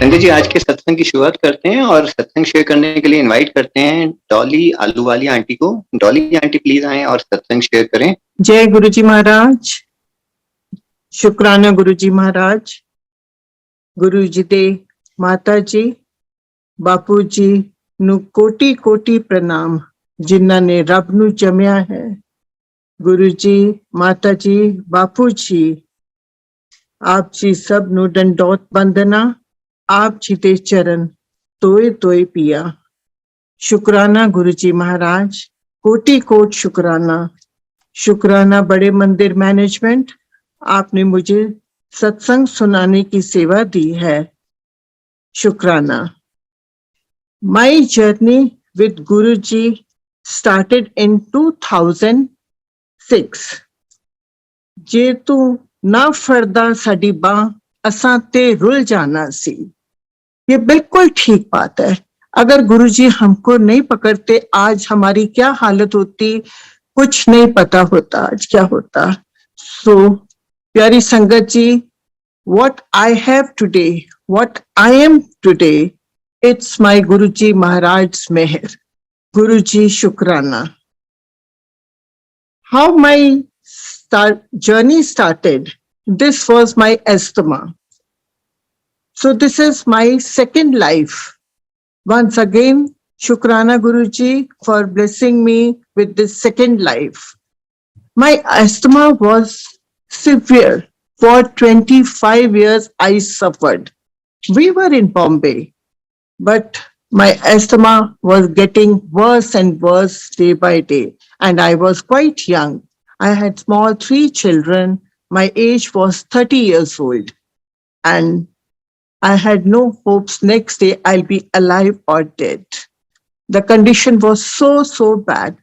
संजय जी, आज के सत्संग की शुरुआत करते हैं और सत्संग शेयर करने के लिए इनवाइट करते हैं डॉली आलू वाली आंटी को। डॉली आंटी प्लीज आएं और सत्संग शेयर करें। जय गुरुजी महाराज, शुक्राना गुरुजी महाराज। गुरु जी दे माता जी बापू जी ਨੂੰ ਕੋਟੀ ਕੋਟੀ ਪ੍ਰਣਾਮ ਜਿਨ੍ਹਾਂ ਨੇ ਰੱਬ ਨੂੰ ਜੰਮਿਆ ਹੈ। ਗੁਰੂ ਜੀ, ਮਾਤਾ ਜੀ, ਬਾਪੂ ਜੀ, ਆਪ ਜੀ ਸਭ ਨੂੰ ਦੰਡੋਤ ਬੰਦਨਾ। ਆਪ ਜੀ ਦੇ ਚਰਨ ਤੋਏ ਤੋਏ ਪਿਆ। शुक्राना गुरु जी महाराज, कोटि कोट शुक्राना। शुक्राना बड़े मंदिर मैनेजमेंट, आपने मुझे सत्संग सुनाने की सेवा दी है। शुक्राना। My journey with Guruji started in 2006. जे तू ना फरदा साडी बां असां ते रुल जाना सी। ये बिल्कुल ठीक बात है। अगर गुरुजी हमको नहीं पकड़ते आज हमारी क्या हालत होती, कुछ नहीं पता होता आज क्या होता। सो प्यारी संगत जी, what I have today, what I am today, it's my Guruji Maharaj's meher. Guruji शुक्राना। How my journey started, this was my asthma. So this is my second life. Once again, Shukrana Guruji for blessing me with this second life. My asthma was severe. For 25 years I suffered. We were in Bombay, but my asthma was getting worse and worse day by day. And I was quite young. I had small 3 children. My age was 30 years old. And I had no hopes next day I'll be alive or dead. The condition was so bad.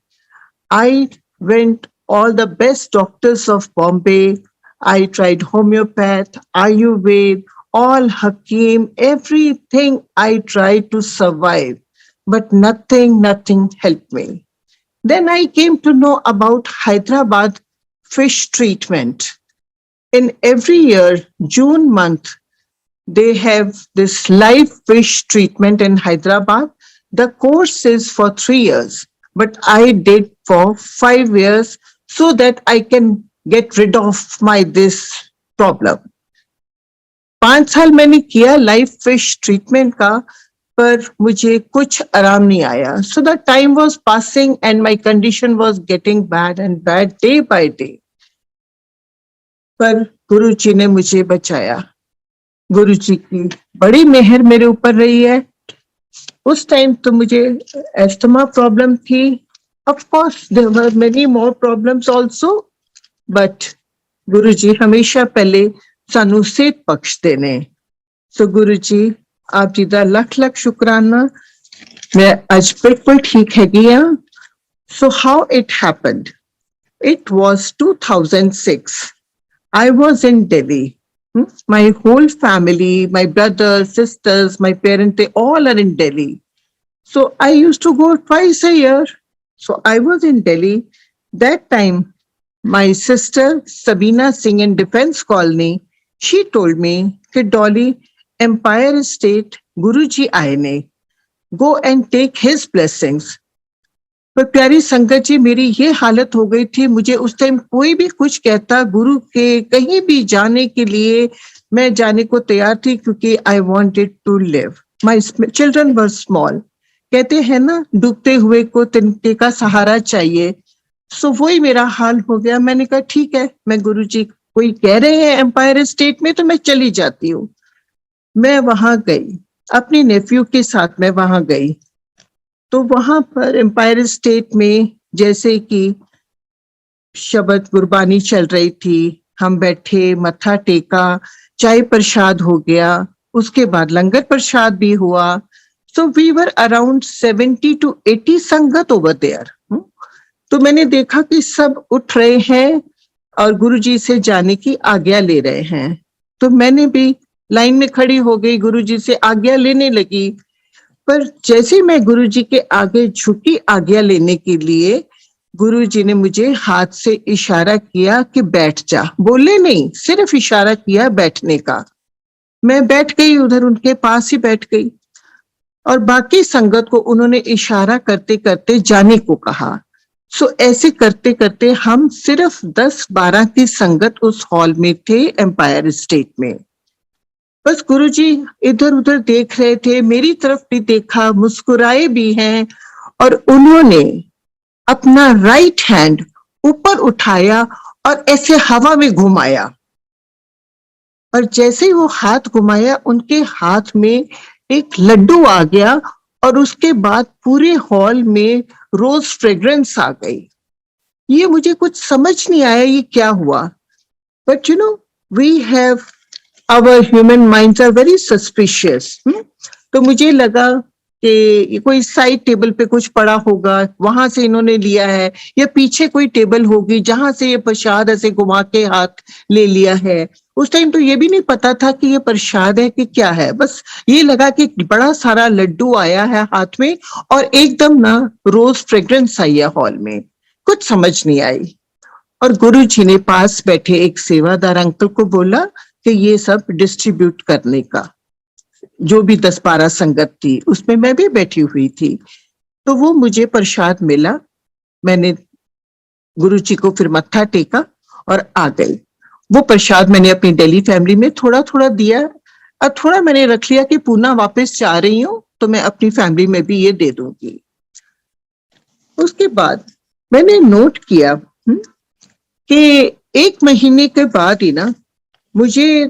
I went all the best doctors of Bombay. I tried homeopath, Ayurveda, all Hakim, everything I tried to survive. But nothing helped me. Then I came to know about Hyderabad fish treatment. In every year, June month, they have this live fish treatment in Hyderabad. The course is for 3 years, but I did for 5 years so that I can get rid of my this problem. 5 साल मैंने किया live fish treatment का, पर मुझे कुछ आराम नहीं आया. So the time was passing and my condition was getting bad and bad day by day. पर गुरु जी ने मुझे बचाया. गुरु जी की बड़ी मेहर मेरे ऊपर रही है. उस टाइम तो मुझे एस्थमा प्रॉब्लम थी. Of course, there were many more problems also, but गुरु जी हमेशा पहले सानू सेहत बख्शते ने. So गुरु जी आप जी दा लख लख शुक्राना. मैं आज बिल्कुल ठीक हैगी हां. So how it happened? It was 2006. I was in Delhi. My whole family, my brothers, sisters, my parents, they all are in Delhi. So I used to go twice a year. So I was in Delhi. That time, my sister, Sabina Singh in Defense Colony, she told me, that Dolly, Empire Estate, Guruji aayene, go and take his blessings. पर प्यारी संगत जी, मेरी ये हालत हो गई थी. मुझे उस टाइम कोई भी कुछ कहता, गुरु के कहीं भी जाने के लिए मैं जाने को तैयार थी, क्योंकि I wanted to live. My children were small. कहते हैं ना, डूबते हुए को तिनके का सहारा चाहिए. सो वही मेरा हाल हो गया. मैंने कहा ठीक है, मैं गुरु जी कोई कह रहे हैं एम्पायर स्टेट में, तो मैं चली जाती हूँ. मैं वहां गई, अपनी नेफ्यू के साथ मैं वहां गई. तो वहां पर एम्पायर स्टेट में जैसे कि शब्द गुरबानी चल रही थी, हम बैठे, मत्था टेका, चाय प्रसाद हो गया, उसके बाद लंगर प्रसाद भी हुआ. So we were around 70 to 80 संगत ओवर देयर. तो मैंने देखा कि सब उठ रहे हैं और गुरुजी से जाने की आज्ञा ले रहे हैं. तो मैंने भी लाइन में खड़ी हो गई, गुरुजी से आज्ञा लेने लगी. पर जैसे मैं गुरुजी के आगे झुकी आज्ञा लेने के लिए, गुरुजी ने मुझे हाथ से इशारा किया कि बैठ जा. बोले नहीं, सिर्फ इशारा किया बैठने का. मैं बैठ गई उधर, उनके पास ही बैठ गई और बाकी संगत को उन्होंने इशारा करते करते जाने को कहा। सो ऐसे करते करते हम सिर्फ 10-12 की संगत उस हॉल में थे, एम्पायर स्टेट में। बस गुरुजी इधर उधर देख रहे थे, मेरी तरफ भी देखा, मुस्कुराए भी हैं और उन्होंने अपना राइट हैंड ऊपर उठाया और ऐसे हवा में घुमाया और जैसे ही वो हाथ घुमाया उनके हाथ में एक लड्डू आ गया और उसके बाद पूरे हॉल में रोज फ्रेग्रेंस आ गई। ये मुझे कुछ समझ नहीं आया ये क्या हुआ, but you know we have our human minds are very suspicious. तो मुझे लगा कि कोई साइड टेबल पे कुछ पड़ा होगा, वहां से इन्होंने लिया है, या पीछे कोई टेबल होगी जहां से ये प्रसाद ऐसे घुमा के हाथ ले लिया है। उस टाइम तो ये भी नहीं पता था कि ये प्रसाद है कि क्या है, बस ये लगा कि बड़ा सारा लड्डू आया है हाथ में और एकदम ना रोज फ्रेग्रेंस आई है हॉल में, कुछ समझ नहीं आई। और गुरुजी ने पास बैठे एक सेवादार अंकल को बोला कि ये सब डिस्ट्रीब्यूट करने का, जो भी 10-12 संगत थी उसमें मैं भी बैठी हुई थी। तो वो मुझे प्रसाद मिला, मैंने गुरुजी को फिर मत्था टेका और आ गई। वो प्रसाद मैंने अपनी दिल्ली फैमिली में थोड़ा थोड़ा दिया और थोड़ा मैंने रख लिया कि पूना वापस जा रही हूँ तो मैं अपनी फैमिली में भी ये दे दूंगी। उसके बाद मैंने नोट किया कि 1 महीने के बाद ही ना मुझे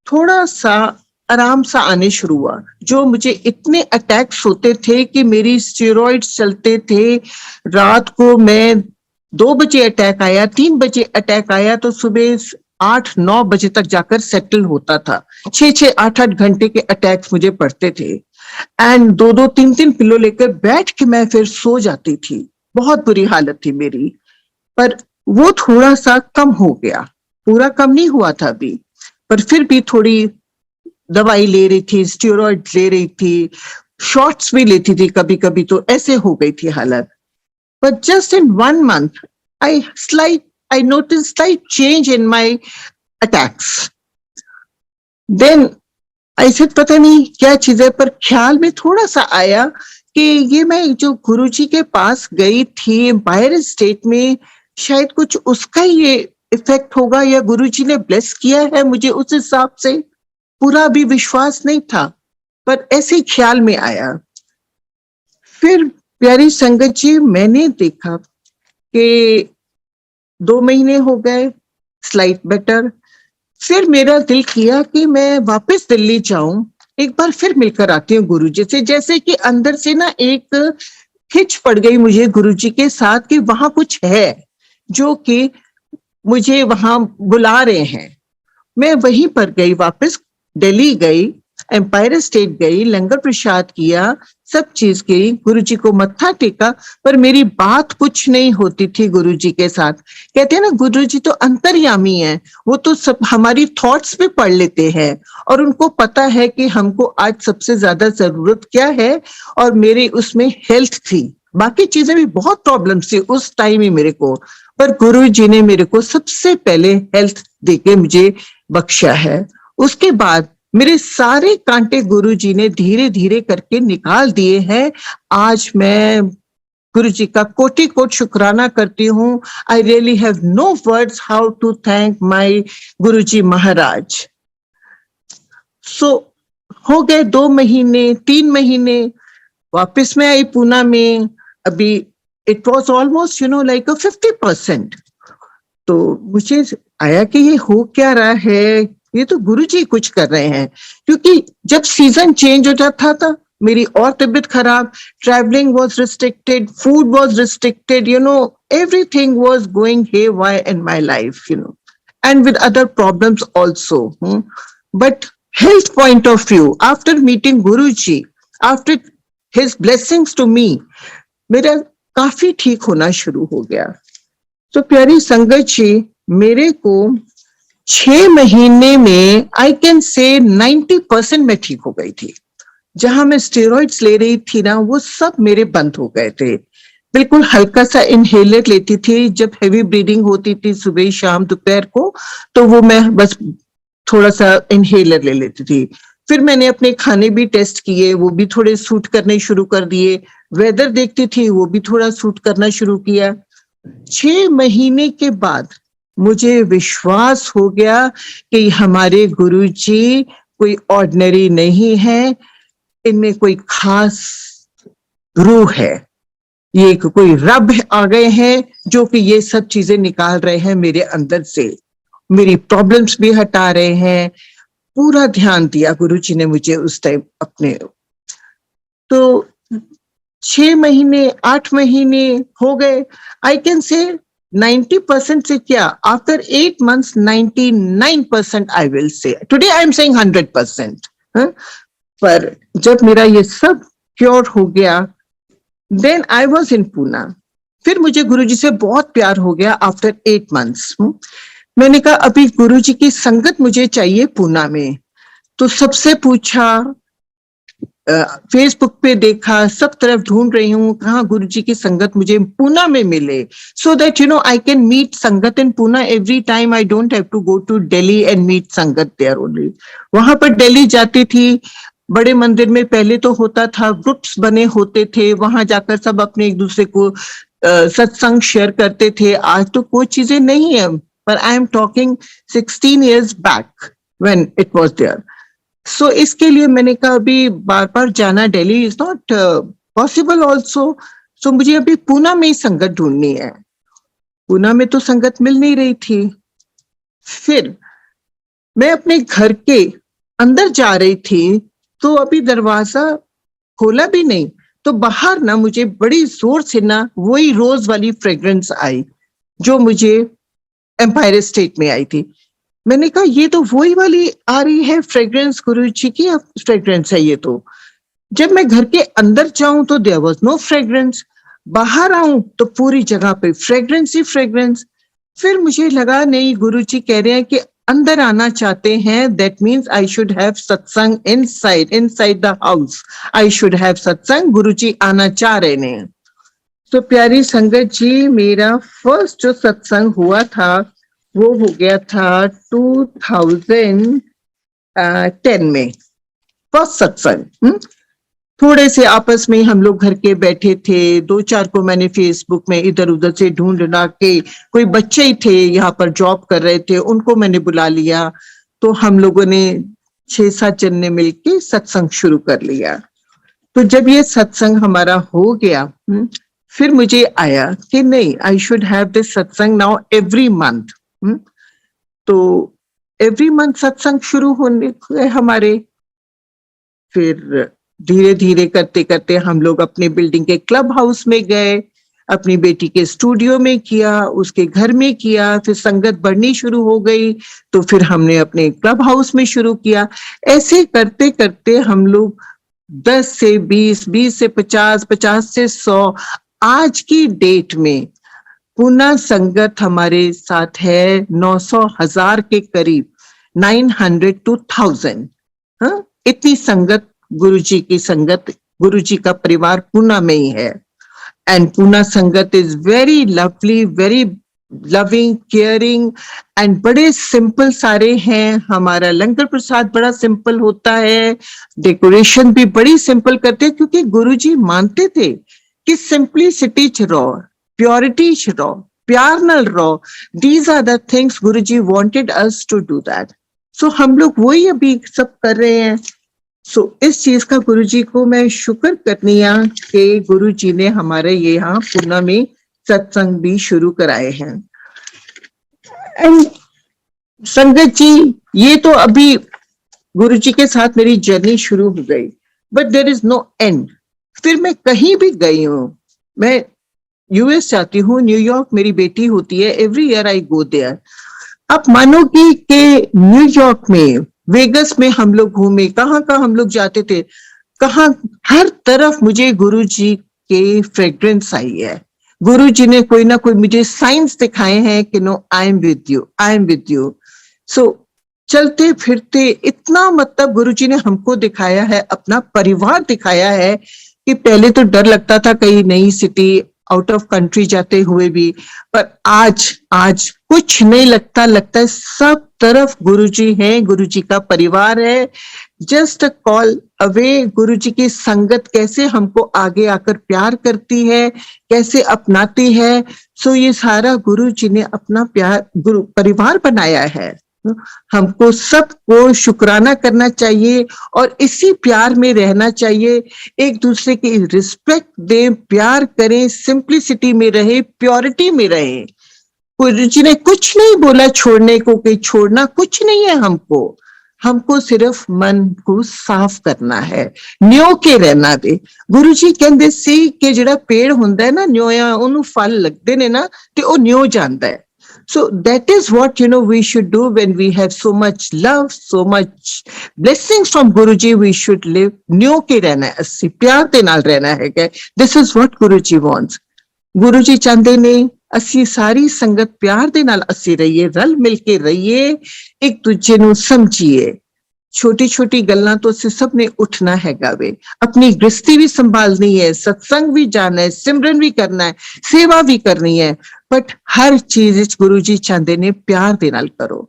थोड़ा सा आराम सा आने शुरू हुआ। जो मुझे इतने अटैक्स होते थे कि मेरी स्टेरॉइड्स चलते थे, रात को मैं 2 बजे अटैक आया, 3 बजे अटैक आया तो सुबह 8-9 बजे तक जाकर सेटल होता था। 6-6, 8-8 घंटे के अटैक्स मुझे पड़ते थे एंड 2-2, 3-3 पिलो लेकर बैठ के मैं फिर सो जाती थी। बहुत बुरी हालत थी मेरी, पर वो थोड़ा सा कम हो गया, पूरा कम नहीं हुआ था अभी, पर फिर भी थोड़ी दवाई ले रही थी, स्टेरॉइड ले रही थी, शॉट्स भी लेती थी कभी कभी, तो ऐसे हो गई थी हालत। But just in 1 month, I noticed slight change in my attacks. Then I said, पता नहीं क्या चीज है, पर ख्याल में थोड़ा सा आया कि ये मैं जो गुरुजी के पास गई थी एम्पायर स्टेट में, शायद कुछ उसका ये इफेक्ट होगा या गुरुजी ने ब्लेस किया है मुझे, उस हिसाब से पूरा भी विश्वास नहीं था, पर ऐसे ख्याल में आया। फिर प्यारी संगत जी, मैंने देखा कि 2 महीने हो गए, स्लाइट बेटर। फिर मेरा दिल किया कि मैं वापस दिल्ली जाऊं, एक बार फिर मिलकर आती हूँ गुरुजी से। जैसे कि अंदर से ना एक खिंच पड़ गई मुझे गुरुजी के साथ कि वहां कुछ है जो कि मुझे वहां बुला रहे हैं। मैं वहीं पर गई, वापस दिल्ली गई, एम्पायर स्टेट गई, लंगर प्रसाद किया, सब चीज की, गुरुजी को मत्था टेका, पर मेरी बात कुछ नहीं होती थी गुरुजी के साथ। कहते हैं ना गुरुजी तो अंतर्यामी है, वो तो सब हमारी थॉट्स भी पढ़ लेते हैं और उनको पता है कि हमको आज सबसे ज्यादा जरूरत क्या है। और मेरे उसमें हेल्थ थी, बाकी चीजें भी बहुत प्रॉब्लम्स थी उस टाइम ही मेरे को, पर गुरुजी ने मेरे को सबसे पहले हेल्थ देके मुझे बख्शा है। उसके बाद मेरे सारे कांटे गुरुजी ने धीरे धीरे करके निकाल दिए हैं। आज मैं गुरुजी का कोटि कोट शुक्राना करती हूँ। I really have no words how to thank my Guruji Maharaj. So हो गए 2 महीने, 3 महीने, वापस मैं आई पूना में। अभी इट वॉज ऑलमोस्ट लाइक 50%। तो मुझे आया कि ये हो क्या रहा है, ये तो गुरुजी कुछ कर रहे हैं, क्योंकि जब सीजन चेंज हो जाता था मेरी और तबीयत खराब, travelling was restricted, food was restricted, everything was going haywire in my life, and with other problems also. But health point of view, after meeting Guruji, after his blessings to me, मेरा काफी ठीक होना शुरू हो गया। तो प्यारी संगत जी, मेरे को 6 महीने में आई कैन से 90% में ठीक हो गई थी। जहां मैं स्टेरॉइड्स ले रही थी ना, वो सब मेरे बंद हो गए थे। बिल्कुल हल्का सा इनहेलर लेती थी जब हेवी ब्लीडिंग होती थी सुबह शाम दोपहर को, तो वो मैं बस थोड़ा सा इनहेलर ले लेती थी। फिर मैंने अपने खाने भी टेस्ट किए, वो भी थोड़े सूट करने शुरू कर दिए। वेदर देखती थी, वो भी थोड़ा सूट करना शुरू किया। 6 महीने के बाद मुझे विश्वास हो गया कि हमारे गुरुजी कोई ऑर्डिनरी नहीं है, इनमें कोई खास रूह है, ये कोई रब आ गए हैं जो कि ये सब चीजें निकाल रहे हैं मेरे अंदर से, मेरी प्रॉब्लम्स भी हटा रहे हैं। पूरा ध्यान दिया गुरुजी ने मुझे उस टाइम अपने। तो 6 महीने 8 महीने हो गए, आई कैन से 90% से क्या, after 8 months 99% I will say, today I am saying 100%। पर जब मेरा ये सब क्योर हो गया, then I was in Poona. फिर मुझे गुरुजी से बहुत प्यार हो गया आफ्टर 8 months। मैंने कहा अभी गुरुजी की संगत मुझे चाहिए पूना में। तो सबसे पूछा, फेसबुक पे देखा, सब तरफ ढूंढ रही हूँ कहाँ गुरुजी की संगत मुझे पूना में मिले, so that you know I can meet sangat in Poona every time. I don't have to go to Delhi and meet sangat there only. वहां पर दिल्ली जाती थी, बड़े मंदिर में पहले तो होता था, ग्रुप्स बने होते थे, वहां जाकर सब अपने एक दूसरे को सत्संग शेयर करते थे। आज तो कोई चीजें नहीं है, पर I am talking 16 years back when it was there. So इसके लिए मैंने कहा अभी बार बार जाना Delhi is not possible also. So मुझे अभी पूना में ही संगत ढूंढनी है। पूना में तो संगत मिल नहीं रही थी। फिर मैं अपने घर के अंदर जा रही थी, तो अभी दरवाजा खोला भी नहीं, तो बाहर ना मुझे बड़ी जोर से ना वही रोज वाली फ्रेग्रेंस आई जो मुझे एम्पायर स्टेट में आई थी। मैंने कहा ये तो वही वाली आ रही है फ्रेग्रेंस, गुरुजी की फ्रेग्रेंस है ये तो। जब मैं घर के अंदर जाऊं तो देयर वाज नो फ्रेग्रेंस, बाहर आऊं तो पूरी जगह पे फ्रेग्रेंस ही फ्रेग्रेंस। फिर मुझे लगा नहीं, गुरुजी कह रहे हैं कि अंदर आना चाहते हैं, that means I should have satsang inside the house, I should have satsang, Guruji आना चाह रहे हैं। तो प्यारी संगत जी, मेरा फर्स्ट जो सत्संग हुआ था वो हो गया था 2010 में, फर्स्ट सत्संग। थोड़े से आपस में हम लोग घर के बैठे थे, 2-4 को मैंने फेसबुक में इधर उधर से ढूंढना के, कोई बच्चे ही थे यहाँ पर जॉब कर रहे थे, उनको मैंने बुला लिया। तो हम लोगों ने 6-7 जन ने मिलके सत्संग शुरू कर लिया। तो जब ये सत्संग हमारा हो गया, फिर मुझे आया कि नहीं, आई शुड हैव दिस सत्संग नाउ एवरी मंथ। तो एवरी मंथ सत्संग शुरू होने हमारे। फिर धीरे धीरे करते करते हम लोग अपने बिल्डिंग के क्लब हाउस में गए, अपनी बेटी के स्टूडियो में किया, उसके घर में किया, फिर संगत बढ़नी शुरू हो गई तो फिर हमने अपने क्लब हाउस में शुरू किया। ऐसे करते करते हम लोग 10 से 20, 20 से 50, 50 से 100, आज की डेट में पूना संगत हमारे साथ है 900,000 के करीब, 900 to 1000। इतनी संगत, गुरुजी की संगत, गुरुजी का परिवार पूना में ही है। एंड पूना संगत is very lovely, very loving, caring and बड़े सिंपल सारे हैं। हमारा लंगर प्रसाद बड़ा सिंपल होता है, डेकोरेशन भी बड़ी सिंपल करते हैं, क्योंकि गुरुजी मानते थे कि सिंपलिसिटी च रॉ, प्योरिटी च रॉ, प्यार नल रॉ, these are the things Guruji wanted us to do that. So हम लोग वही अभी सब कर रहे हैं। सो इस चीज का गुरुजी को मैं शुक्र करनी है कि गुरुजी ने हमारे यहाँ पूना में सत्संग भी शुरू कराए हैं। एंड संगत जी, ये तो अभी गुरुजी के साथ मेरी जर्नी शुरू हो गई, but there is no end. फिर मैं कहीं भी गई हूँ, मैं यूएस जाती हूँ, न्यूयॉर्क मेरी बेटी होती है, every year I go there. आप मानोगी कि न्यूयॉर्क में, वेगस में हम लोग घूमे, कहाँ कहाँ हम लोग जाते थे, कहाँ हर तरफ मुझे गुरुजी के फ्रेग्रेंस आई है। गुरुजी ने कोई ना कोई मुझे साइंस दिखाए हैं कि no, I am with you, I am with you. So चलते फिरते इतना, मतलब गुरुजी ने हमको दिखाया है, अपना परिवार दिखाया है कि पहले तो डर लगता था, कहीं नई सिटी आउट ऑफ कंट्री जाते हुए भी, पर आज आज कुछ नहीं लगता, लगता है सब तरफ गुरुजी हैं, गुरुजी का परिवार है। जस्ट अ कॉल अवे, गुरुजी की संगत कैसे हमको आगे आकर प्यार करती है, कैसे अपनाती है। सो ये सारा गुरुजी ने अपना प्यार गुरु परिवार बनाया है। हमको सबको शुक्राना करना चाहिए और इसी प्यार में रहना चाहिए, एक दूसरे की रिस्पेक्ट दें, प्यार करें, सिंप्लिसिटी में रहे, प्योरिटी में रहे। गुरुजी ने कुछ नहीं बोला छोड़ने को, कि छोड़ना कुछ नहीं है हमको, हमको सिर्फ मन को साफ करना है, न्यो के रहना दे। गुरुजी कहते सी कि ਜਿਹੜਾ पेड़ ਹੁੰਦਾ ਹੈ ਨਾ ਨਿਓਇਆ, ਉਹਨੂੰ ਫਲ ਲੱਗਦੇ ਨੇ ਨਾ ਤੇ ਉਹ ਨਿਓ ਜਾਂਦਾ ਹੈ। So that is what, you know, we should do when we have so much love, so much blessings from Guruji. We should live न्यो के रहना है, ਅਸੀਂ ਪਿਆਰ ਦੇ ਨਾਲ ਰਹਿਣਾ ਹੈਗਾ। This is what Guruji wants. Guruji ਚਾਹੁੰਦੇ ਨੇ ਅਸੀਂ ਸਾਰੀ ਸੰਗਤ ਪਿਆਰ ਦੇ ਨਾਲ ਅਸੀਂ ਰਹੀਏ, ਰਲ ਮਿਲ ਕੇ ਰਹੀਏ, ਇੱਕ ਦੂਜੇ ਨੂੰ ਸਮਝੀਏ। छोटी छोटी गल्लां तो ਅਸੀਂ ਸਭ ਨੇ ਉੱਠਣਾ ਹੈਗਾ ਵੇ, ਆਪਣੀ ਗ੍ਰਸਤੀ ਵੀ ਸੰਭਾਲਣੀ ਹੈ, ਸਤਸੰਗ ਵੀ ਜਾਣਾ ਹੈ, ਸਿਮਰਨ ਵੀ ਕਰਨਾ ਹੈ, ਸੇਵਾ ਵੀ ਕਰਨੀ ਹੈ, ਬਟ ਹਰ ਚੀਜ਼ ਵਿੱਚ ਗੁਰੂ ਜੀ ਚਾਹੁੰਦੇ ਨੇ ਪਿਆਰ ਦੇ ਨਾਲ ਕਰੋ।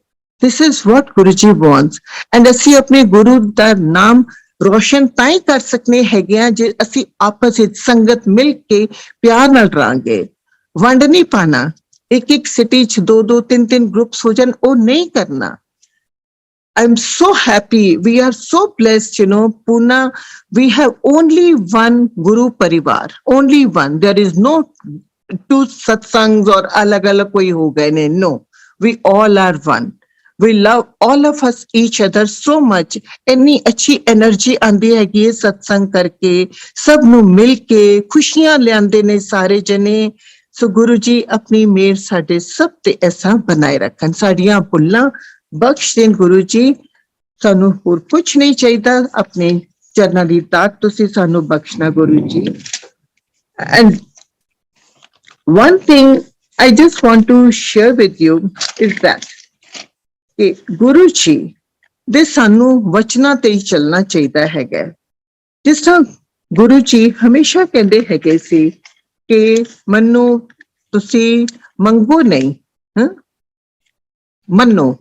This is what Guruji wants, and ਅਸੀਂ ਆਪਣੇ ਗੁਰੂ ਦਾ ਨਾਮ ਰੋਸ਼ਨ ਤਾਂ ਹੀ ਕਰ ਸਕਨੇ ਹੈਗੇ ਆ ਜੇ ਅਸੀਂ ਆਪਸ ਵਿੱਚ ਸੰਗਤ ਮਿਲ ਕੇ ਪਿਆਰ ਨਾਲ ਰਹਾਂਗੇ। ਵੰਡ ਨਹੀਂ ਪਾਣਾ, ਇੱਕ ਇੱਕ ਸਿਟੀ ਚ ਦੋ ਦੋ ਤਿੰਨ ਤਿੰਨ ਗਰੁੱਪਸ ਹੋ ਜਾਣ, ਉਹ ਨਹੀਂ ਕਰਨਾ। I'm so happy. We are so blessed, you know, Pune. We have only one Guru Parivar, only one. There is no two satsangs or alag-alag koi ho gaye ne. No, we all are one. We love all of us each other so much. Any अच्छी energy आंदी है कि ये सत्संग करके सब नु मिल के खुशियां ले आंदे ने सारे जने। सो गुरु जी अपनी मेहर साडे सब ते ऐसा बनाए रखन, साड़ियां भुल्लां बख्श देन गुरु जी। सानू होर कुछ नहीं चाहिए, अपने चरनां दी दात तुसी सानू बख्शना गुरु जी। And one thing I just want to share with you is that कि गुरु जी दे सानू वचना ते ही चलना चाहिए हैगा। जिस तरह गुरु जी हमेशा कहते हैगे सी कि मन्नो तुसी मंगो नहीं, मन्नो।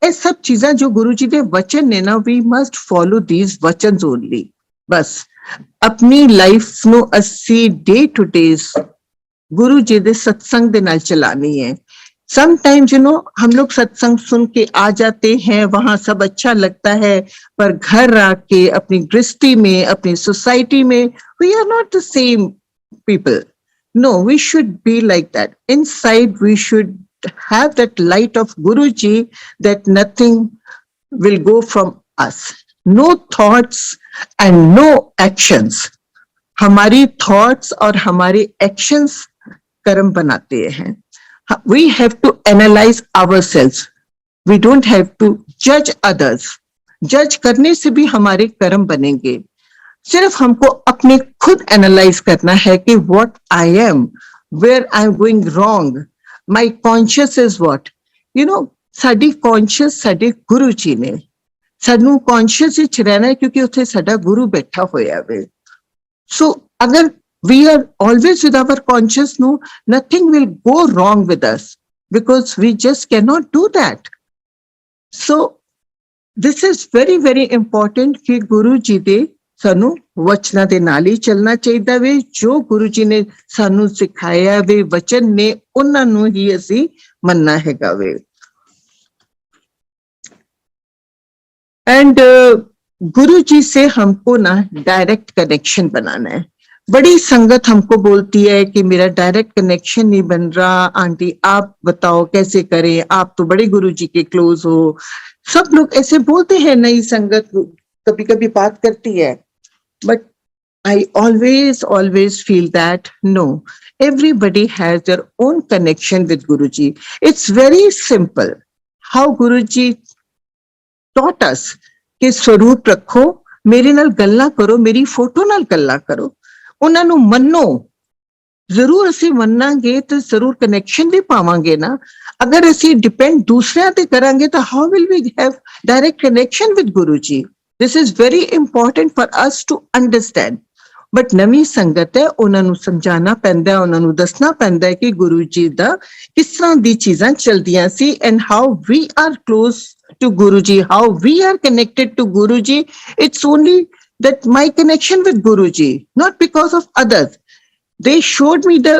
ये सब चीज़ां जो गुरु जी दे वचन ने ना, वी मस्ट फॉलो दीज वचन ओनली। बस अपनी लाइफ नु अस्सी डे टू डेज गुरु जी दे सत्संग दे नाल चलानी है। समटाइम्स यू नो हम लोग सत्संग सुन के आ जाते हैं, वहां सब अच्छा लगता है, पर घर आके अपनी गृहस्थी में, अपनी सोसाइटी में, we are not the same people. No, we should be like that. Inside we should have that light of Guruji, that nothing will go from us. No thoughts and no actions. हमारी thoughts और हमारे actions कर्म बनाते हैं। We have to analyze ourselves. We don't have to judge others. Judge करने से भी हमारे कर्म बनेंगे। सिर्फ हमको अपने खुद analyze करना है कि what I am, where I am going wrong. My conscious is what? You know, sari conscious साडे गुरु जी ने सानू conscious विच रहना है, क्योंकि उत्थे साडा गुरु बैठा होया वे। So अगर we are always with our conscious, no, nothing will go wrong with us, because we just cannot do that. So this is very, very important कि गुरु जी दे सानू वचना दे नाल ही चलना चाहिए वे। जो गुरु जी ने सानू सिखाया वे वचन ने, उन्हां नू ही असी मनना हैगा वे। एंड गुरु जी से हमको ना डायरेक्ट कनेक्शन बनाना है। बड़ी संगत हमको बोलती है कि मेरा डायरेक्ट कनेक्शन नहीं बन रहा, आंटी आप बताओ कैसे करें, आप तो बड़े गुरु जी के क्लोज हो। सब लोग ऐसे बोलते हैं, नई संगत कभी कभी बात करती है, but I always feel that no, everybody has their own connection with Guruji. It's very simple how Guruji taught us कि स्वरूप रखो, मेरे नाल गल्ला करो, मेरी फोटो नाल गल्ला करो, उन्हां नू मन्नो। जरूर असी मन्नांगे तो जरूर कनेक्शन भी पावांगे ना। अगर असी डिपेंड दूसरियां ते करांगे तो how will we have direct connection with Guruji? This is very important for us to understand. But ਨਵੀਂ ਸੰਗਤ ਹੈ, ਉਹਨਾਂ ਨੂੰ ਸਮਝਾਉਣਾ ਪੈਂਦਾ, ਉਹਨਾਂ ਨੂੰ ਦੱਸਣਾ ਪੈਂਦਾ ਕਿ ਗੁਰੂ ਜੀ ਦਾ ਕਿਸ ਤਰ੍ਹਾਂ ਦੀ ਚੀਜ਼ਾਂ ਚਲਦੀਆਂ ਸੀ, and how we are close to Guru Ji, how we are connected to Guru Ji. It's only that my connection with Guru Ji, not because of others. They showed me the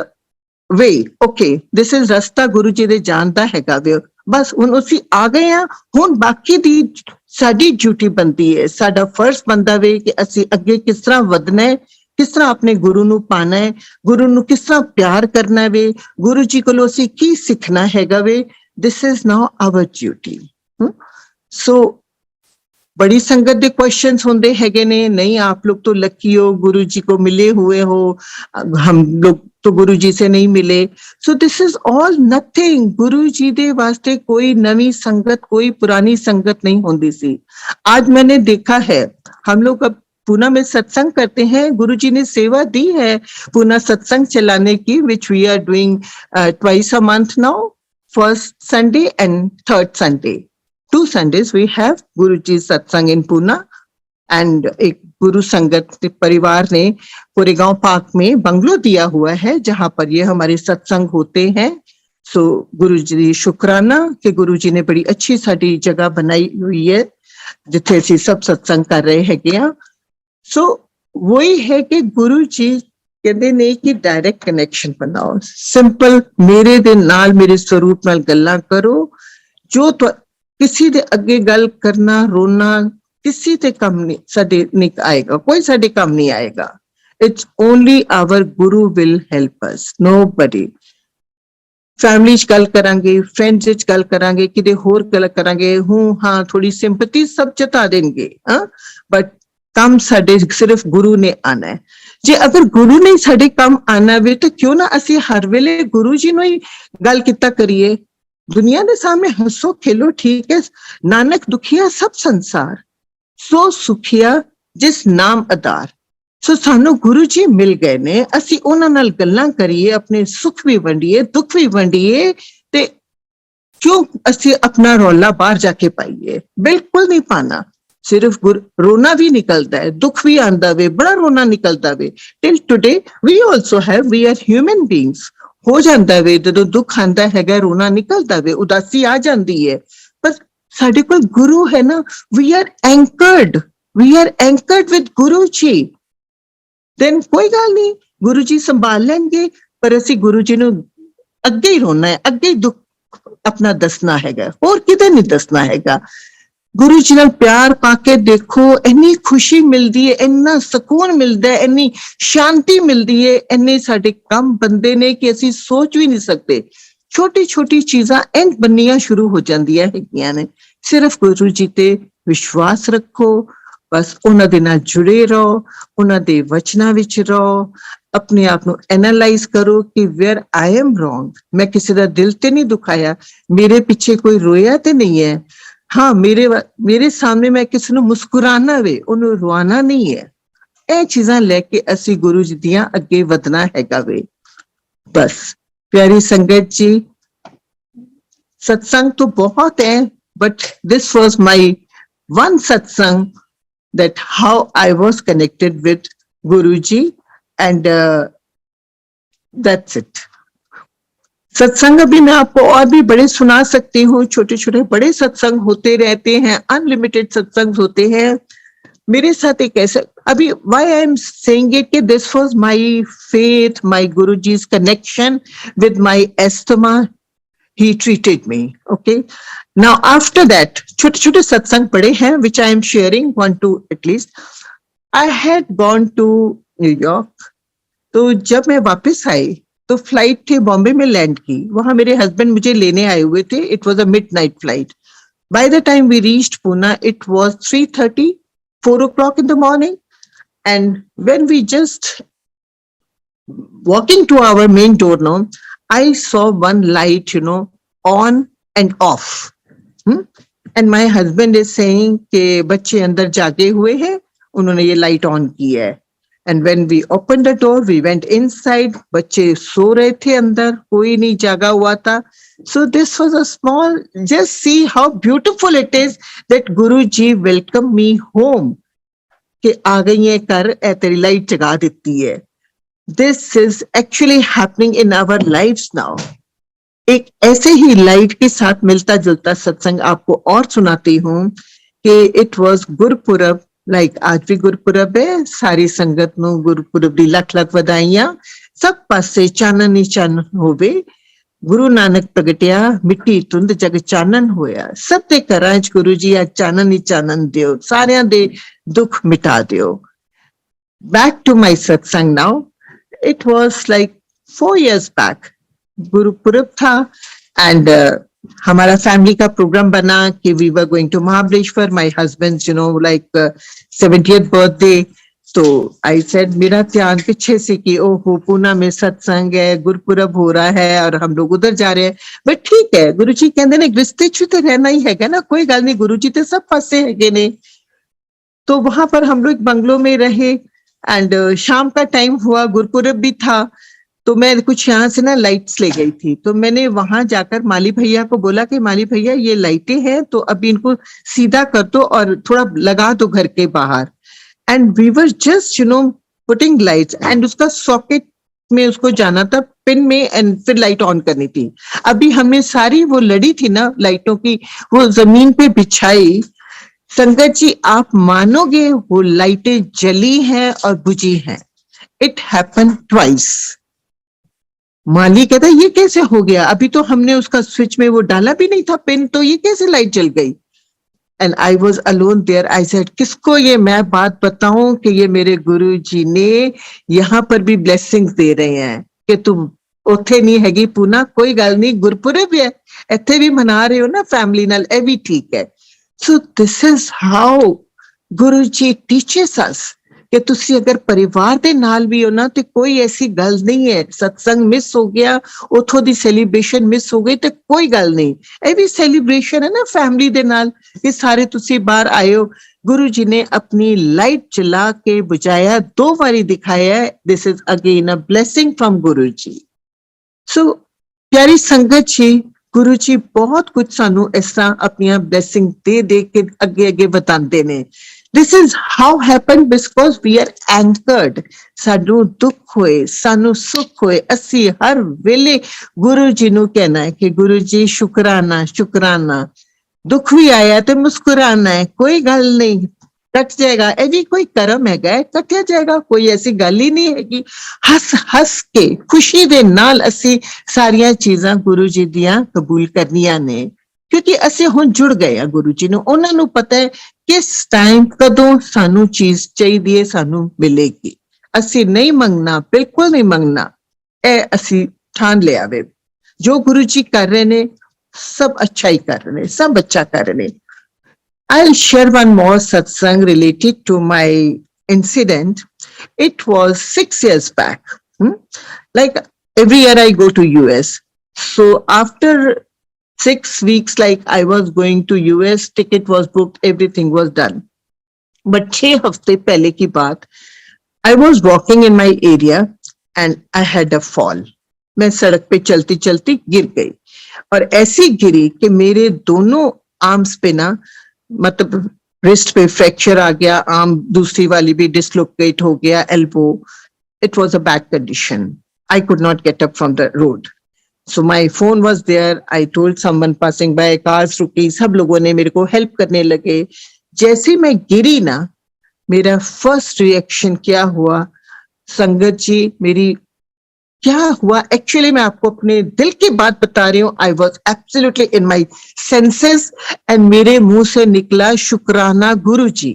way. Okay, this is rasta Guru Ji de janta हैगा वे, बस ਹੁਣ ਅਸੀਂ ਆ ਗਏ ਆ, ਹੁਣ ਬਾਕੀ ਦੀ ਸਾਡੀ ਡਿਊਟੀ ਬਣਦੀ ਹੈ, ਸਾਡਾ ਫਰਜ਼ ਬਣਦਾ ਵੇ ਕਿ ਅਸੀਂ ਅੱਗੇ ਕਿਸ ਤਰ੍ਹਾਂ ਵਧਣਾ ਹੈ, ਕਿਸ ਤਰ੍ਹਾਂ ਆਪਣੇ ਗੁਰੂ ਨੂੰ ਪਾਣਾ ਹੈ, ਗੁਰੂ ਨੂੰ ਕਿਸ ਤਰ੍ਹਾਂ ਪਿਆਰ ਕਰਨਾ ਵੇ, ਗੁਰੂ ਜੀ ਕੋਲੋਂ ਅਸੀਂ ਕੀ ਸਿੱਖਣਾ ਹੈਗਾ ਵੇ. This is now our duty. सो बड़ी संगत के क्वेश्चंस होंगे हैगे ने, नहीं आप लोग तो लकी हो, गुरु जी को मिले हुए हो, हम लोग तो गुरु जी से नहीं मिले. So this is all nothing. गुरु जी दे वास्ते कोई नवी संगत, कोई पुरानी संगत नहीं होती सी. आज मैंने देखा है, हम लोग अब पूना में सत्संग करते हैं, गुरु जी ने सेवा दी है पूना सत्संग चलाने की, which we are doing twice a month now, first Sunday and third Sunday. 2 Sundays we have Guru Ji satsang in Pune, and एक गुरु संगत परिवार ने कोरेगांव पार्क में बंगलो दिया हुआ है जहां पर ये हमारे सत्संग होते हैं. सो गुरु जी शुक्राना कि गुरु जी ने बड़ी अच्छी साड़ी जगह बनाई हुई है जिथे ਅਸੀਂ सब सत्संग कर रहे हैगे आ. सो वही है कि गुरु जी कहते ने कि डायरेक्ट कनेक्शन बनाओ, सिंपल मेरे दे नाल, मेरे स्वरूप नाल गल्लां करो. जो किसी दे अगे गल करना, रोना किसी ते कम नहीं, साडे नहीं आएगा, कोई साडे कम नहीं आएगा. It's only our Guru will help us, nobody. Family च गल करांगे, फ्रेंड्स च गल करांगे, किते होर गल करांगे, हूं हां थोड़ी सिंपैथी सब जता देंगे, बट कम साडे सिर्फ गुरु ने आना है. जे अगर गुरु ने साडे कम आना वे तो क्यों ना असी हर वेले गुरु जी नु ही गल किता करिए. दुनिया के सामने हंसो खेलो, ठीक है. नानक दुखिया सब संसार, सो सुखिया जिस नाम आधार. सो सानू गुरु जी मिल गए ने, असी उन्हां नाल गल्लां करिए, अपने सुख भी वंडिए, दुख भी वंडिए, ते क्यों असी अपना रौला बाहर जाके पाइए. बिल्कुल नहीं पाना. सिर्फ रोना भी निकलता है, दुख भी आंदा वे, बड़ा रोना निकलता वे. Till today we also have, we are human beings. हो जाता वे जो दुख आंदा हैगा, रोना निकलता वे, उदासी आ जाती है, पर साडे कोल गुरु है ना. We are anchored with Guru ji. Then कोई गल नहीं, गुरु जी संभाल लेंगे, पर असी गुरु जी नु अगे ही रोना है, अगे ही दुख अपना दसना हैगा, और किते नहीं दसना हैगा. गुरु जी नाल प्यार पाके देखो, इन्नी खुशी मिलती है, इन्ना सुकून मिलता है, इन्नी शांति मिलती है, इन्ने साडे कम बंदे ने कि असी सोच भी नहीं सकते. छोटी छोटी चीजां इंज बननियां शुरू हो जांदियां हैगियां ने. सिर्फ गुरु जी ते विश्वास रखो, बस उन्हां दे नाल जुड़े रहो, उन्हां दे वचनां विच रहो, अपने आप नूं एनालाइज करो कि वेयर आई एम रॉन्ग. मैं किसी दा दिल ते नहीं दुखाया, मेरे पीछे कोई रोया ते नहीं है. हाँ, मेरे सामने मैं किसी ਨੂੰ ਮੁਸਕਰਾਣਾ ਵੇ, ਉਹਨੂੰ ਰਵਾਣਾ ਨਹੀਂ ਹੈ. ਇਹ ਚੀਜ਼ਾਂ ਲੈ ਕੇ ਅਸੀਂ ਗੁਰੂ ਜੀ ਦੀਆਂ ਅੱਗੇ ਵਧਣਾ ਹੈਗਾ ਵੇ. बस प्यारी संगत जी, सत्संग तो बहुत है, but this was my one satsang that how I was connected with Guru ji, and that's it. सत्संग अभी मैं आपको और भी बड़े सुना सकती हूँ, छोटे छोटे बड़े सत्संग होते रहते हैं, अनलिमिटेड सत्संग होते हैं. मेरे साथ एक ऐसा, अभी why I am saying it कि this was my faith, my Guruji's connection with my asthma. He treated me. Okay. Now after that, छोटे छोटे सत्संग पढ़े हैं which I am sharing, 1-2 at least. I had gone to New York. तो जब मैं वापस आई तो फ्लाइट थी, बॉम्बे में लैंड की. वहां मेरे हस्बैंड मुझे लेने आए हुए थे. It was a midnight flight. By the time we reached Pune, it was 3:30, 4 o'clock in the morning. And when we just walking to our main door now, I saw one light, on and off. And my husband is saying कि बच्चे अंदर जागे हुए हैं, उन्होंने ये light on की है. And when we opened the door, we went inside. बच्चे सो रहे थे अंदर, कोई नहीं जागा हुआ था. So this was a small, just see how beautiful it is that Guru Ji welcomed me home. कि आ गई है कर ए तेरी लाइट जगा देती है। This is actually happening in our lives now. एक ऐसे ही लाइट के साथ मिलता जुलता सत्संग आपको और सुनाती हूँ कि इट वाज गुरपुरब, लाइक आज भी गुरपुरब है, सारी संगत ਨੂੰ ਗੁਰਪੁਰਬ ਦੀ ਲੱਖ ਲੱਖ ਵਧਾਈਆਂ। ਸਭ ਪਾਸੇ ਚਾਨਣ ਹੀ ਚਾਨਣ ਹੋਵੇ, ਗੁਰੂ ਨਾਨਕ ਪ੍ਰਗਟਿਆ ਮਿੱਟੀ ਧੁੰਦ ਜਗ ਚਾਨਣ ਹੋਇਆ। ਸਭ ਦੇ ਘਰਾਂ 'ਚ ਗੁਰੂ ਜੀ ਅੱਜ ਚਾਨਣ ਹੀ ਚਾਨਣ ਦਿਓ, ਸਾਰਿਆਂ ਦੇ ਦੁੱਖ ਮਿਟਾ ਦਿਓ। Back to my satsang now. It was like 4 years back. Gurpurab था एंड हमारा फैमिली का प्रोग्राम बना कि we were going to Mahabaleshwar, my husband's like 70th birthday. तो आई सेड मेरा ध्यान पीछे से कि ओहो पूना में सत्संग है, गुरुपुरब हो रहा है और हम लोग उधर जा रहे हैं। बट ठीक है, गुरु जी कहते ने रिश्ते तो रहना ही है ना, कोई गल नहीं, गुरु जी तो सब पासे है ने। तो वहां पर हम लोग बंगलों में रहे एंड शाम का टाइम हुआ, गुरुपुरब भी था। तो मैं कुछ यहाँ से ना लाइट्स ले गई थी, तो मैंने वहां जाकर माली भैया को बोला कि माली भैया ये लाइटें हैं तो अभी इनको सीधा कर दो और थोड़ा लगा दो घर के बाहर। And we were just putting lights and उसका सॉकेट में उसको जाना था पिन में एंड फिर लाइट ऑन करनी थी। अभी हमने सारी वो लड़ी थी ना लाइटों की, वो जमीन पे बिछाई। संगत जी आप मानोगे वो लाइटें जली हैं और बुझी हैं। It happen twice. माली कहता ये कैसे हो गया, अभी तो हमने उसका स्विच में वो डाला भी नहीं था पिन, तो ये कैसे लाइट जल गई। And I was alone there. I said किसको ये मैं बात बताऊं कि ये मेरे गुरु जी ने यहाँ पर भी ब्लेसिंग्स दे रहे हैं कि तुम ਉੱਥੇ नहीं हैगी पूना, कोई गल नहीं, गुरपुरब है ਇੱਥੇ भी मना रहे हो ना फैमिली नाल, ਇਹ भी ठीक है। So this is how Guru ji teaches us कि तुसी अगर परिवार दे नाल भी हो ना तो कोई ऐसी गल नहीं है, सत्संग मिस हो गया, उथों दी सेलिब्रेशन मिस हो गई तो कोई गल नहीं, ये भी सेलिब्रेशन है ना फैमिली दे नाल कि सारे तुसी बाहर आए हो। गुरु जी ने अपनी लाइट जला के बुझाया, 2 बारी दिखाया है। This is again a blessing from गुरु जी। सो प्यारी संगत जी, गुरु जी बहुत कुछ सानू इस तरह अपनी ब्लेसिंग दे दे के अगे अगे बताते ने। This is how happened because we are anchored. सानू दुख होए, सानू सुख होए, असी हर वेले गुरु जी नू कहना है कि गुरु जी शुक्राना शुक्राना। दुख भी आया तो मुस्कुराना है, कोई गल नहीं, कट जाएगा, ये भी कोई कर्म है, कटिया जाएगा, कोई ऐसी गल ही नहीं है कि हस हस के खुशी दे नाल असी सारिया चीजां गुरु जी दियां कबूल करनियां ने, क्योंकि असी हुण जुड़ गए हैं गुरु जी नू। उन्हां नू पता है किस टाइम कदों सानू चीज चाहिए सानू मिलेगी। असी नहीं मंगना, बिल्कुल नहीं मंगना, ए असी ठान लिया वे जो गुरु जी कर रहे ने सब अच्छा ही कर रहे ने, सब अच्छा कर रहे ने। I'll share one more satsang related to my incident. It was 6 years back. Like every year I go to US. So after 6 weeks, like I was going to US, ticket was booked, everything was done. But 6 हफ्ते पहले की बात, I was walking in my area and I had a fall. मैं सड़क पे चलती चलती गिर गई और ऐसी गिरी कि मेरे दोनों आर्म्स पे ना, मतलब रिस्ट पे फ्रैक्चर आ गया, आर्म दूसरी वाली भी डिसलोकेट हो गया, elbow. It was a bad condition. I could not get up from the road. So my phone was there. I told someone passing by, cars रुकी, सब लोगों ने मेरे को हेल्प करने लगे। जैसे मैं गिरी ना, मेरा फर्स्ट रिएक्शन क्या हुआ संगत जी, मेरी क्या हुआ, एक्चुअली मैं आपको अपने दिल की बात बता रही हूँ। I was absolutely in my senses and मेरे मुंह से निकला शुक्राना गुरु जी।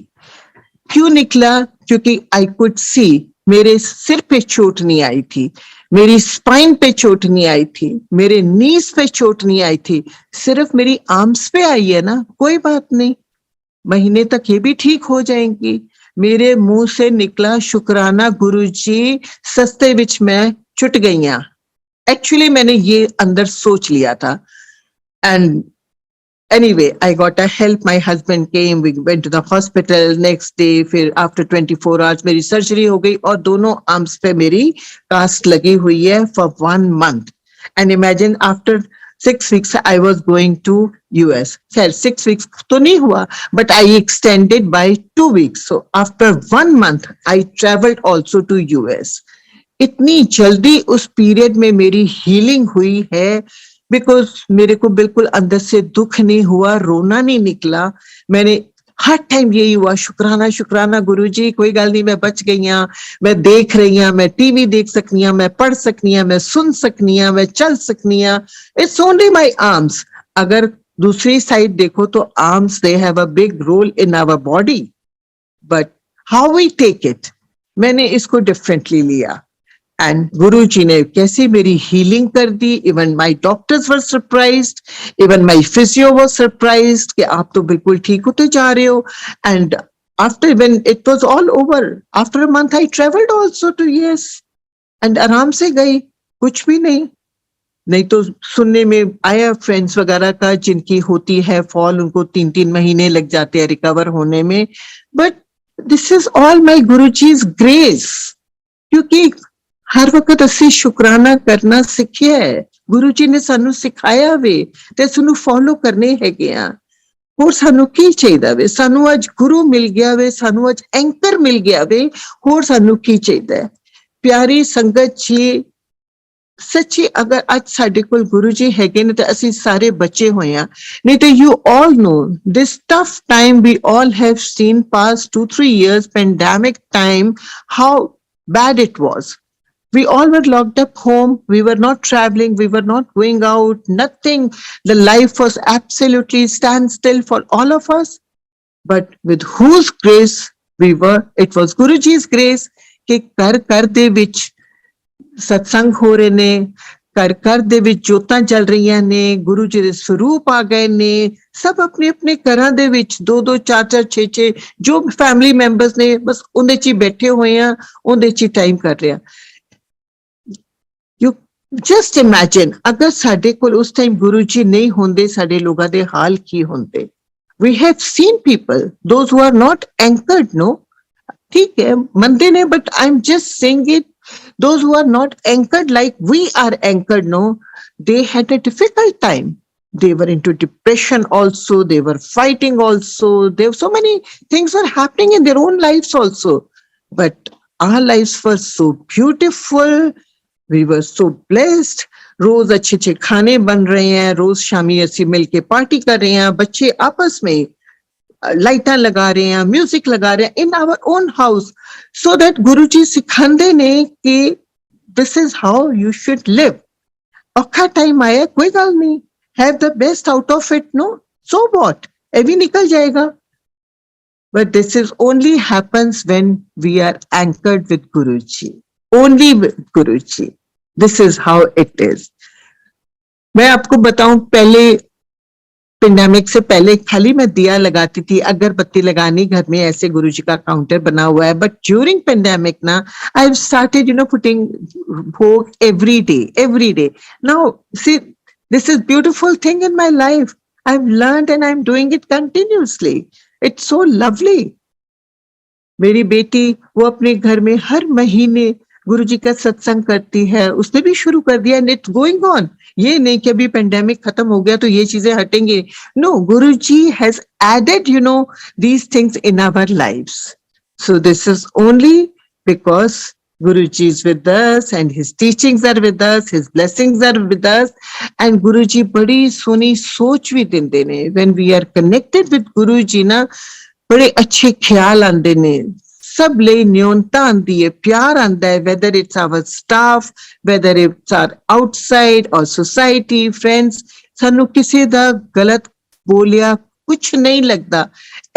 क्यों निकला? क्योंकि आई कुड सी मेरे सिर पे चोट नहीं आई थी, मेरी स्पाइन पे चोट नहीं आई थी, मेरे नीज पे चोट नहीं आई थी, सिर्फ मेरी आर्म्स पे आई है ना, कोई बात नहीं, महीने तक ये भी ठीक हो जाएंगी। मेरे मुंह से निकला शुक्राना गुरु जी, सस्ते विच मैं छुट गई। एक्चुअली मैंने ये अंदर सोच लिया था। And anyway, I got a help. My husband came. We went to the hospital next day. फिर after 24 hours मेरी सर्जरी हो गई और दोनों आर्म्स पे मेरी कास्ट लगी हुई है for 1 month. And imagine after 6 weeks I was going to US. खैर 6 weeks तो नहीं हुआ, but I extended by 2 weeks. So after 1 month, I traveled also to US. इतनी जल्दी उस पीरियड में मेरी हीलिंग हुई है, बिकॉज मेरे को बिल्कुल अंदर से दुख नहीं हुआ, रोना नहीं निकला. मैंने हर टाइम यही हुआ, शुक्राना शुक्राना गुरुजी, कोई गल नहीं, मैं बच गई हाँ, मैं देख रही हाँ, मैं टीवी देख सकनी हाँ, मैं पढ़ सकनी हाँ, मैं सुन सकनी हाँ, मैं चल सकनी हाँ. It's only my arms. अगर दूसरी साइड देखो तो arms they have a big role in our body, but how we take it, मैंने इसको डिफरेंटली लिया. एंड गुरु जी ने कैसे मेरी हीलिंग कर दी. Even my doctors were surprised, even my physio were surprised कि आप तो बिल्कुल ठीक होते जा रहे हो. And after when it was all over, after a month I travelled also to US and आराम से गई, कुछ भी नहीं तो सुनने में आया फ्रेंड्स वगैरह का जिनकी होती है फॉल, उनको 3-3 महीने लग जाते हैं रिकवर होने में. But this is all my Guruji's grace, क्योंकि हर वक्त ਅਸੀਂ ਸ਼ੁਕਰਾਨਾ ਕਰਨਾ ਸਿੱਖਿਆ ਹੈ. ਗੁਰੂ ਜੀ ਨੇ ਸਾਨੂੰ ਸਿਖਾਇਆ ਵੇ ਤੇ ਸਾਨੂੰ ਫੋਲੋ ਕਰਨੇ ਹੈਗੇ ਆ. ਹੋਰ ਸਾਨੂੰ ਕੀ ਚਾਹੀਦਾ ਵੇ? ਸਾਨੂੰ ਅੱਜ ਗੁਰੂ ਮਿਲ ਗਿਆ ਵੇ, ਸਾਨੂੰ ਅੱਜ ਐਂਕਰ ਮਿਲ ਗਿਆ ਵੇ, ਹੋਰ ਸਾਨੂੰ ਕੀ ਚਾਹੀਦਾ ਹੈ? ਪਿਆਰੀ ਸੰਗਤ ਜੀ, ਸੱਚੀ ਅਗਰ ਅੱਜ ਸਾਡੇ ਕੋਲ ਗੁਰੂ ਜੀ ਹੈਗੇ ਨੇ ਤਾਂ ਅਸੀਂ ਸਾਰੇ ਬਚੇ ਹੋਏ ਆ. ਨਹੀਂ ਤਾਂ you all know this tough time we all have seen past 2-3 years pandemic time, how bad it was. We all were locked up home. We were not traveling. We were not going out. Nothing. The life was absolutely standstill for all of us. But with whose grace we were, it was Guruji's grace कि कर दे विच सत्संग हो रहे ने, कर दे विच जोतां चल रही ने, गुरु जी दे स्वरूप आ गए ने. सब अपने अपने घरां दे विच 2-2, 4-4, 6-6 जो फैमिली मैंबर्स ने बस उहदे च ही बैठे हुए हैं, उहदे च ही टाइम कर रहे हैं. You just imagine अगर साडे कोल उस टाइम गुरु जी नहीं होंदे, साडे लोगां दे हाल की होंदे. We have seen people, those who are not anchored, no, ठीक है मंदे ने, but I'm just saying it, those who are not anchored like we are anchored, no, they had a difficult time. They were into depression also, they were fighting also, there so many things were happening in their own lives also, but our lives were so beautiful. We were so blessed. रोज अच्छे अच्छे खाने बन रहे हैं, रोज शामी ऐसी मिलके party कर रहे हैं, बच्चे आपस में लाइटां लगा रहे हैं, म्यूजिक लगा रहे हैं in our own house, so that गुरुजी सिखांदे ने कि this is how you should live. औखा टाइम आया, कोई गल नहीं, have the best out of it, no, so what, ये भी निकल जाएगा. But this is only happens when we are anchored with Guruji, only with Guruji. This is how it is. मैं आपको बताऊं, पहले पेंडेमिक से पहले खाली मैं दिया लगाती थी, अगरबत्ती लगानी घर में, ऐसे गुरुजी का काउंटर बना हुआ है. बट ड्यूरिंग पेंडेमिक ना आई हैव स्टार्टेड पुटिंग भोग every day. Now see this is beautiful thing in my life. I have learned and I am doing it continuously. It's so lovely. मेरी बेटी वो अपने घर में हर महीने गुरुजी का सत्संग करती है, उसने भी शुरू कर दिया, एंड इट्स गोइंग ऑन. ये नहीं कि अभी पेंडेमिक खत्म हो गया तो ये चीजें हटेंगे. No, Guruji has added these things in our lives. So this is only because Guruji is with us and his teachings are with us, his blessings are with us, and Guruji बड़ी सोनी सोच भी देंदे ने. When we are connected with Guruji ना, बड़े अच्छे ख्याल आंदे ने, सब ले न्यूनता आंदी है, प्यार आंदा है, whether it's our staff, whether it's our outside or society, friends. सानू किसी दा गलत बोलिया कुछ नहीं लगता.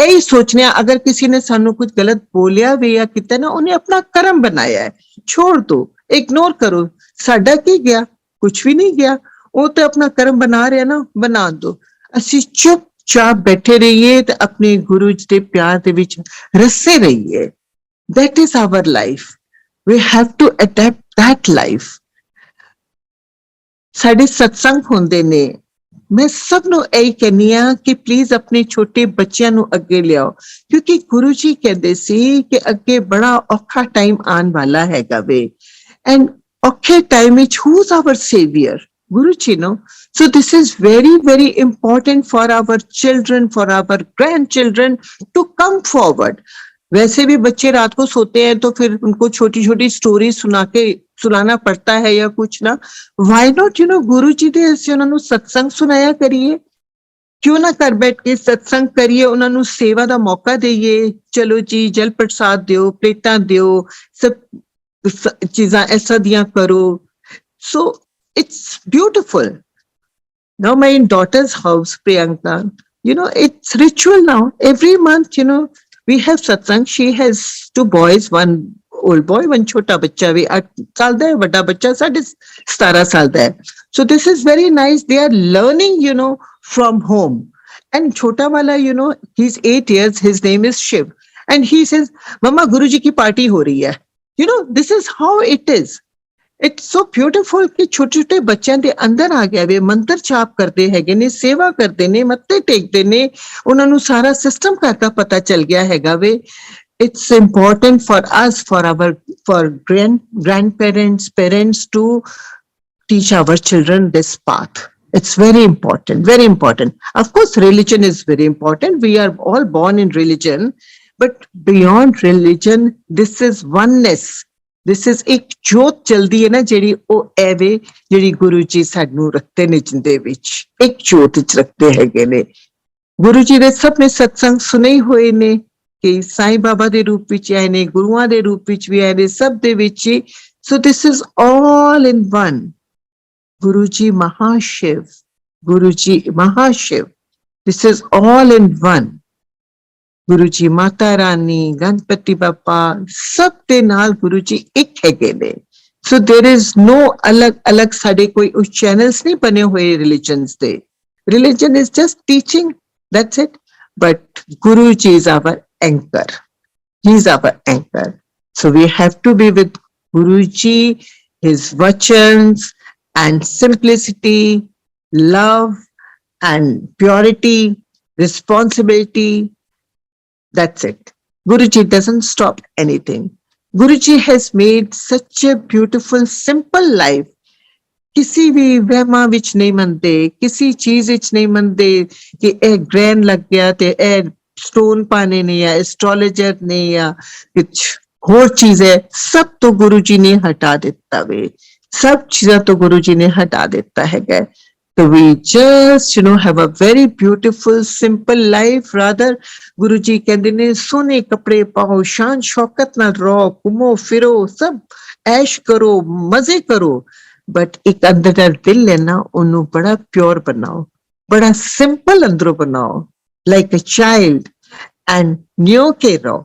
यही सोचने अगर किसी ने सानू कुछ गलत बोलिया वे या कितना ना, उन्हें अपना कर्म बनाया है, छोड़ दो, इग्नोर करो. साडा की गया, कुछ भी नहीं गया, वो तो अपना कर्म बना रहे ना, बना दो. असी चुपचाप बैठे रहिए तो अपने गुरु जी के प्यार दे विच रसे रहिए. That is our life. We have to adapt that life. साडे सत्संग होंदे ने, मैं सब नु यही कहनी आ कि प्लीज अपने छोटे बच्चों नु अगे लियाओ, क्योंकि गुरु जी कहते सी कि अगे बड़ा औखा टाइम आने वाला हैगा वे. एंड औखे time which who's our savior? Guruji, no? So this is very, very important for our children, for our grandchildren to come forward. वैसे भी बच्चे रात को सोते हैं तो फिर उनको छोटी छोटी स्टोरी सुनाना पड़ता है या कुछ ना. Why not, गुरुजी दे ਅਸੀਂ ਉਹਨਾਂ ਨੂੰ ਸਤਸੰਗ ਸੁਣਾਇਆ ਕਰੀਏ. क्यों ना कर बैठ के सत्संग करिए, उन्होंने सेवा का मौका देइए. चलो जी जल प्रसाद दियो, प्लेटा दियो, सब चीजा ऐसा दिया करो. So it's beautiful. Now my daughter's house, Priyanka, it's ritual now. Every month, we have satsang. She has 2 boys, 1 old boy, 1 chota bachcha. We 8 saal da hai, vada bachcha 17 saal da hai. So this is very nice. They are learning, from home. And chota wala, he's 8 years. His name is Shiv. And he says, Mama, Guruji ki party ho rahi hai. This is how it is. It's so beautiful कि छोटे छोटे बच्चों के अंदर आ गया वे मंत्र छाप करते हैगे ने, सेवा करते ने, मत्थे टेकते ने, उन्होंने सारा सिस्टम का पता चल गया हैगा वे. It's important for us, for grandparents, parents to teach our children this path. It's very important, very important. Of course, religion is very important. We are all born in religion, but beyond religion, this is oneness. This is एक जोत चलदी है ना जेड़ी ओ एवे जेड़ी गुरु जी सानू रखते ने जिंदे विच एक जोत च रखते हैगे ने. गुरु जी ने सब में सत्संग सुने हुए ने कि साईं बाबा दे रूप विच आए ने, गुरुआं दे रूप विच भी आए ने, सब दे विच. So this is all in one. Guru ji Mahashiv, Guru ji Mahashiv. This is all in one. गुरु जी माता रानी, गणपति बापा, सब दे नाल गुरु जी एक हैगे ने. सो देयर इज नो अलग अलग साडे कोई उस चैनल्स नहीं बने हुए रिलीजन्स दे. Religion is just teaching, that's it. But Guru ji is our anchor. He is our anchor. So we have to be with Guru ji, his वचन्स and simplicity, love and purity, responsibility. That's it. Guruji doesn't stop anything. Guruji has made such a beautiful, simple life. किसी भी वहमा विच नहीं मनते, किसी चीज विच नहीं मनते कि ए ग्रहण लग गया ते ए स्टोन पाने ने या एस्ट्रोलॉजर ने या कुछ और चीज है. सब तो गुरुजी ने हटा देता वे. सब चीजें तो गुरुजी ने हटा देता है. So we just, have a very beautiful, simple life. Rather, Guruji कहते ने सोने कपड़े पाओ, शान शौकत ना रहो, घूमो फिरो, सब ऐश करो, मजे करो. बट एक अंदर दिल है ना, उन्हें बड़ा प्योर बनाओ, बड़ा सिंपल अंदरों बनाओ, like a child, and न्यो के रहो.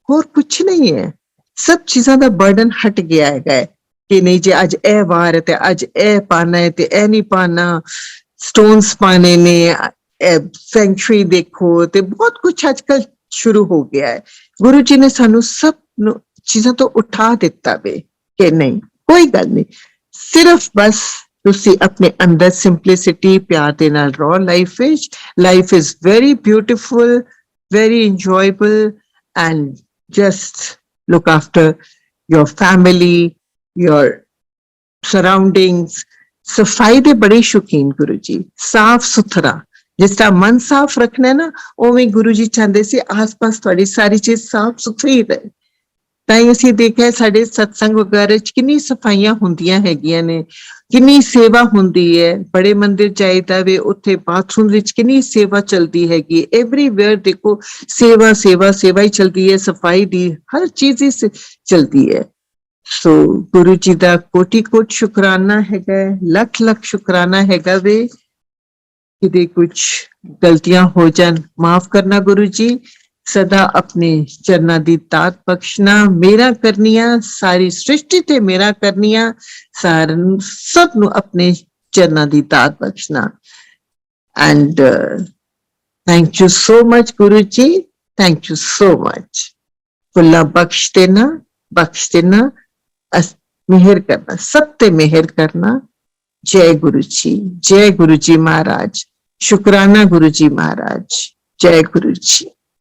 और कुछ नहीं है. सब चीज़ों का बर्डन हट गया है कि नहीं जी आज ए वार है ते आज ए पाना है ते ए नहीं पाना, स्टोन्स पाने ने, सेंचुरी देखो ते बहुत कुछ आजकल शुरू हो गया है. गुरु जी ने सानू सब चीज़ों तो उठा देता वे कि नहीं कोई गल नहीं, सिर्फ बस तुसी अपने अंदर सिंपलिसिटी प्यार दे नाल रहो. Life is very beautiful, very enjoyable, and just look after your family, your surroundings. सफाई दे बड़े शौकीन गुरु जी, साफ सुथरा. जिस तरह मन साफ रखना है ना, उवें गुरु जी चाहते से आस पास थोड़ी सारी चीज साफ सुथरी रहे. ताई असीं देखिया साडे सत्संग वगैरह च किन्नी सफाइयां हुंदियां हैगियां ने, किन्नी सेवा हुंदी है. बड़े मंदिर जाईदा वे उत्थे बाथरूम विच किन्नी सेवा चलदी हैगी. एवरीवेयर देखो सेवा सेवा सेवा ही चलदी है, सफाई दी हर चीज ही चलदी है. सो गुरु जी दा कोटि कोट शुकराना हैगा, लख लख शुकराना हैगा वे. कि कुछ गलतियां हो जान माफ करना गुरु जी. सदा अपने चरना दी दात बख्शना, मेरा करनिया सारी सृष्टि ते मेरा करनिया, सारन सब नु अपने चरना दी दात बख्शना. And thank you so much Guru ji, thank you so much. खुला बख्श देना, मेहर करना, सब ते मेहर करना. जय गुरु जी महाराज. शुक्राना गुरु जी महाराज. जय गुरु जी.